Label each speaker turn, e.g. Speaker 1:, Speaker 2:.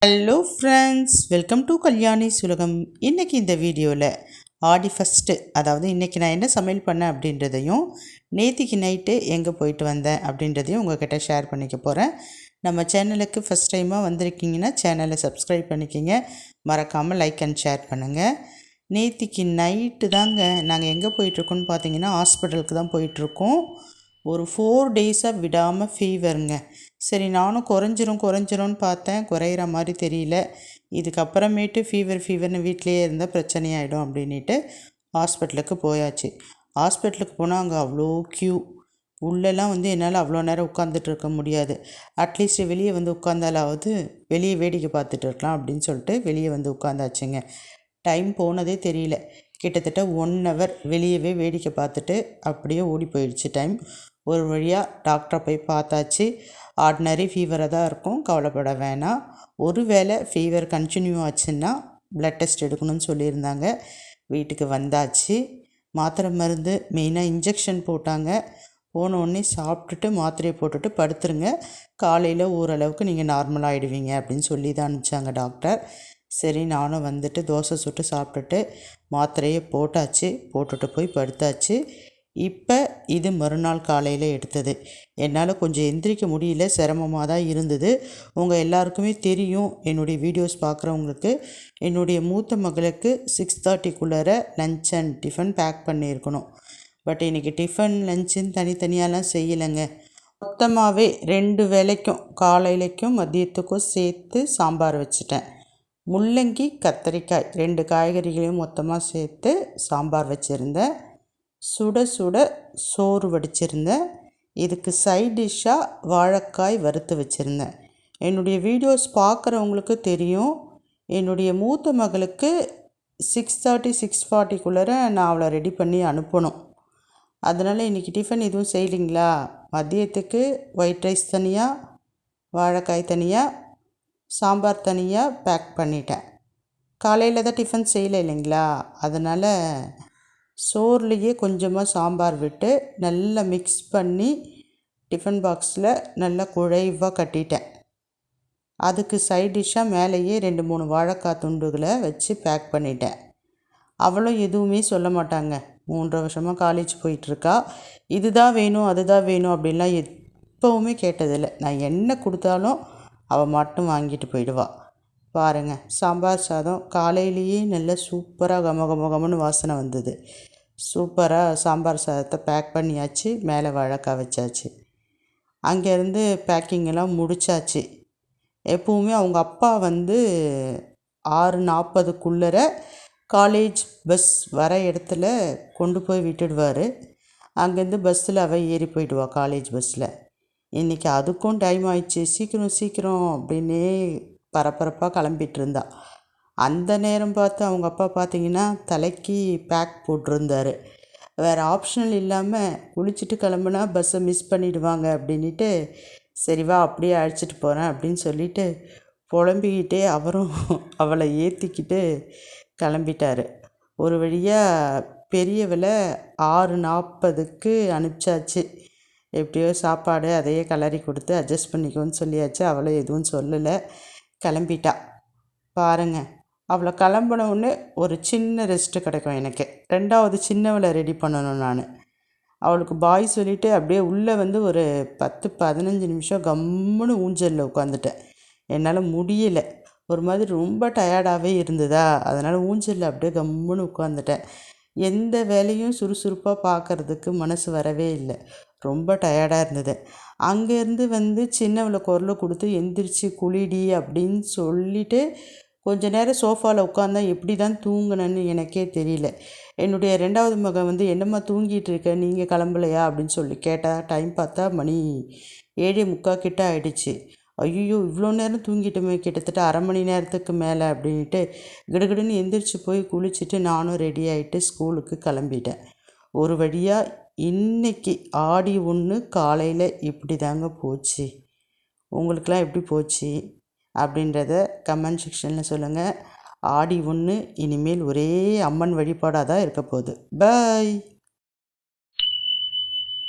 Speaker 1: Hello friends, welcome to Kalyani சுலகம். இன்றைக்கி இந்த வீடியோவில் ஆடி ஃபஸ்ட்டு, அதாவது இன்றைக்கி நான் என்ன சமையல் பண்ணேன் அப்படின்றதையும் நேத்திக்கு நைட்டு எங்கே போயிட்டு வந்தேன் அப்படின்றதையும் உங்கள்கிட்ட ஷேர் பண்ணிக்க போகிறேன். நம்ம சேனலுக்கு ஃபஸ்ட் டைமாக வந்திருக்கீங்கன்னா சேனலை சப்ஸ்கிரைப் பண்ணிக்கிங்க, மறக்காமல் லைக் அண்ட் ஷேர் பண்ணுங்கள். நேத்திக்கு நைட்டு தாங்க நாங்கள் எங்கே போயிட்டுருக்கோன்னு பார்த்தீங்கன்னா ஹாஸ்பிட்டலுக்கு தான் போயிட்டுருக்கோம். ஒரு 4 டேஸாக விடாமல் ஃபீவருங்க. சரி, நானும் குறைஞ்சிரும்னு பார்த்தேன், குறையிற மாதிரி தெரியல. இதுக்கப்புறமேட்டு ஃபீவர்னு வீட்டிலையே இருந்தால் பிரச்சனையாயிடும் அப்படின்ட்டு ஹாஸ்பிட்டலுக்கு போயாச்சு. ஹாஸ்பிட்டலுக்கு போனால் அங்கே அவ்வளோ க்யூ. உள்ளெல்லாம் என்னால் அவ்வளோ நேரம் உட்காந்துட்டு இருக்க முடியாது. அட்லீஸ்ட் வெளியே உட்காந்தாலாவது வெளியே வேடிக்கை பார்த்துட்டு இருக்கலாம் அப்படின்னு சொல்லிட்டு வெளியே உட்காந்தாச்சுங்க. டைம் போனதே தெரியல. கிட்டத்தட்ட 1 ஹவர் வெளியவே வேடிக்கை பார்த்துட்டு அப்படியே ஓடி போயிடுச்சு டைம். ஒரு வழியாக டாக்டரை போய் பார்த்தாச்சு. ஆர்டினரி ஃபீவராக தான் இருக்கும், கவலைப்பட வேணாம். ஒரு வேளை ஃபீவர் கண்டினியூ ஆச்சுன்னா ப்ளட் டெஸ்ட் எடுக்கணும்னு சொல்லியிருந்தாங்க. வீட்டுக்கு வந்தாச்சு. மாத்திரை மருந்து மெயினாக இன்ஜெக்ஷன் போட்டாங்க. போனோடனே சாப்பிட்டுட்டு மாத்திரையை போட்டுட்டு படுத்துருங்க, காலையில் ஓரளவுக்கு நீங்கள் நார்மல் ஆகிடுவீங்க அப்படின்னு சொல்லி தான் அனுப்பிச்சாங்க டாக்டர். சரி, நானும் தோசை சுட்டு சாப்பிட்டுட்டு மாத்திரையை போட்டுட்டு போய் படுத்தாச்சு. இப்போ இது மறுநாள் காலையில் எடுத்தது. என்னால் கொஞ்சம் எந்திரிக்க முடியல, சிரமமாக தான் இருந்தது. உங்கள் எல்லாருக்குமே தெரியும், என்னுடைய வீடியோஸ் பார்க்குறவங்களுக்கு, என்னுடைய மூத்த மகளுக்கு 6:30க்குள்ளார லன்ச் அண்ட் டிஃபன் பேக் பண்ணியிருக்கணும். பட் இன்றைக்கி டிஃபன் லஞ்சுன்னு தனித்தனியாலாம் செய்யலைங்க. மொத்தமாகவே 2 வேளைக்கும், காலையிலைக்கும் மதியத்துக்கும் சேர்த்து சாம்பார் வச்சுட்டேன். முள்ளங்கி கத்தரிக்காய் 2 காய்கறிகளையும் மொத்தமாக சேர்த்து சாம்பார் வச்சுருந்தேன். சுட சுட சோறு வடிச்சிருந்தேன். இதுக்கு சைட் டிஷ்ஷாக வாழைக்காய் வறுத்து வச்சுருந்தேன். என்னுடைய வீடியோஸ் பார்க்குறவங்களுக்கு தெரியும், என்னுடைய மூத்த மகளுக்கு 6:30 6:40க்குள்ளார நான் அவளை ரெடி பண்ணி அனுப்பணும். அதனால் இன்றைக்கி டிஃபன் எதுவும் செய்யலிங்களா. மதியத்துக்கு ஒயிட் ரைஸ் தனியாக, வாழைக்காய் தனியாக, சாம்பார் தனியாக பேக் பண்ணிட்டேன். காலையில் தான் டிஃபன் செய்யலை இல்லைங்களா, அதனால் சோறுலேயே கொஞ்சமாக சாம்பார் விட்டு நல்லா மிக்ஸ் பண்ணி டிஃபன் பாக்ஸில் நல்லா குழைவாக கட்டிட்டேன். அதுக்கு சைட் டிஷ்ஷாக மேலேயே 2-3 வாழைக்காய் துண்டுகளை வச்சு பேக் பண்ணிட்டேன். அவளும் எதுவுமே சொல்ல மாட்டாங்க. 3 வருஷமாக காலேஜ் போயிட்டுருக்கா. இதுதான் வேணும் அதுதான் வேணும் அப்படின்லாம் எப்போவுமே கேட்டதில்லை. நான் என்ன கொடுத்தாலும் அவள் மட்டும் வாங்கிட்டு போயிடுவாள். பாருங்கள், சாம்பார் சாதம் காலையிலேயே நல்லா சூப்பராக கமகமகமன்னு வாசனை வந்தது. சூப்பராக சாம்பார் சாதத்தை பேக் பண்ணியாச்சு, மேலே வாழைக்காய் வச்சாச்சு. அங்கேருந்து பேக்கிங்கெல்லாம் முடித்தாச்சு. எப்போவுமே அவங்க அப்பா 6:40க்குள்ளர காலேஜ் பஸ் வர இடத்துல கொண்டு போய் விட்டுடுவார். அங்கேருந்து பஸ்ஸில் அவள் ஏறி போயிடுவாள், காலேஜ் பஸ்ஸில். இன்றைக்கி அதுக்கும் டைம் ஆயிடுச்சு. சீக்கிரம் அப்படின்னே பரபரப்பாக கிளம்பிட்டு இருந்தா. அந்த நேரம் பார்த்து அவங்க அப்பா பார்த்திங்கன்னா தலைக்கு பேக் போட்டிருந்தார். வேறு ஆப்ஷனல் இல்லாமல் குளிச்சுட்டு கிளம்புனா பஸ்ஸை மிஸ் பண்ணிவிடுவாங்க அப்படின்ட்டு, சரி வா அப்படியே அழைச்சிட்டு போகிறேன் அப்படின்னு சொல்லிட்டு புலம்பிக்கிட்டே அவரும் அவளை ஏற்றிக்கிட்டு கிளம்பிட்டார். ஒரு வழியாக பெரியவளை 6:40க்கு அனுப்பிச்சாச்சு. எப்படியோ சாப்பாடு அதையே கிளறி கொடுத்து அட்ஜஸ்ட் பண்ணிக்கோன்னு சொல்லியாச்சு. அவளை எதுவும் சொல்லலை, கிளம்பிட்டா. பாருங்கள், அவளை கிளம்பினவுடனே ஒரு சின்ன ரெஸ்ட்டு கிடைக்கும் எனக்கு. 2வது சின்னவளை ரெடி பண்ணணும் நான். அவளுக்கு பாய் சொல்லிவிட்டு அப்படியே உள்ளே ஒரு 10-15 நிமிஷம் கம்முன்னு ஊஞ்சலில் உட்காந்துட்டேன். என்னால் முடியலை, ஒரு மாதிரி ரொம்ப டயர்டாகவே இருந்ததா, அதனால் ஊஞ்சலில் அப்படியே கம்முன்னு உட்காந்துட்டேன். எந்த வேலையும் சுறுசுறுப்பாக பார்க்குறதுக்கு மனசு வரவே இல்லை, ரொம்ப டயர்டாக இருந்தது. அங்கேருந்து சின்னவளை குரலை கொடுத்து எந்திரிச்சு குளிடி அப்படின்னு சொல்லிவிட்டு கொஞ்ச நேரம் சோஃபாவில் உட்காந்தா எப்படி தான் தூங்கினேன்னு எனக்கே தெரியல. என்னுடைய 2வது மகன் என்னம்மா தூங்கிட்டு இருக்க, நீங்கள் கிளம்பலையா அப்படின்னு சொல்லி கேட்டால் டைம் பார்த்தா மணி 7:45 கிட்ட ஆகிடுச்சு. ஐயோ, இவ்வளோ நேரம் தூங்கிட்டோமே, கிட்டத்தட்ட அரை மணி நேரத்துக்கு மேலே அப்படின்ட்டு கிடுகிடுன்னு எந்திரிச்சு போய் குளிச்சுட்டு நானும் ரெடி ஆகிட்டு ஸ்கூலுக்கு கிளம்பிட்டேன். ஒரு வழியாக இன்றைக்கி ஆடி 1 காலையில் இப்படி தாங்க போச்சு. உங்களுக்கெலாம் எப்படி போச்சு அப்படின்றத கமெண்ட் செக்ஷனில் சொல்லுங்கள். ஆடி 1 இனிமேல் ஒரே அம்மன் வழிபாடாக தான் இருக்க போகுது. பாய்.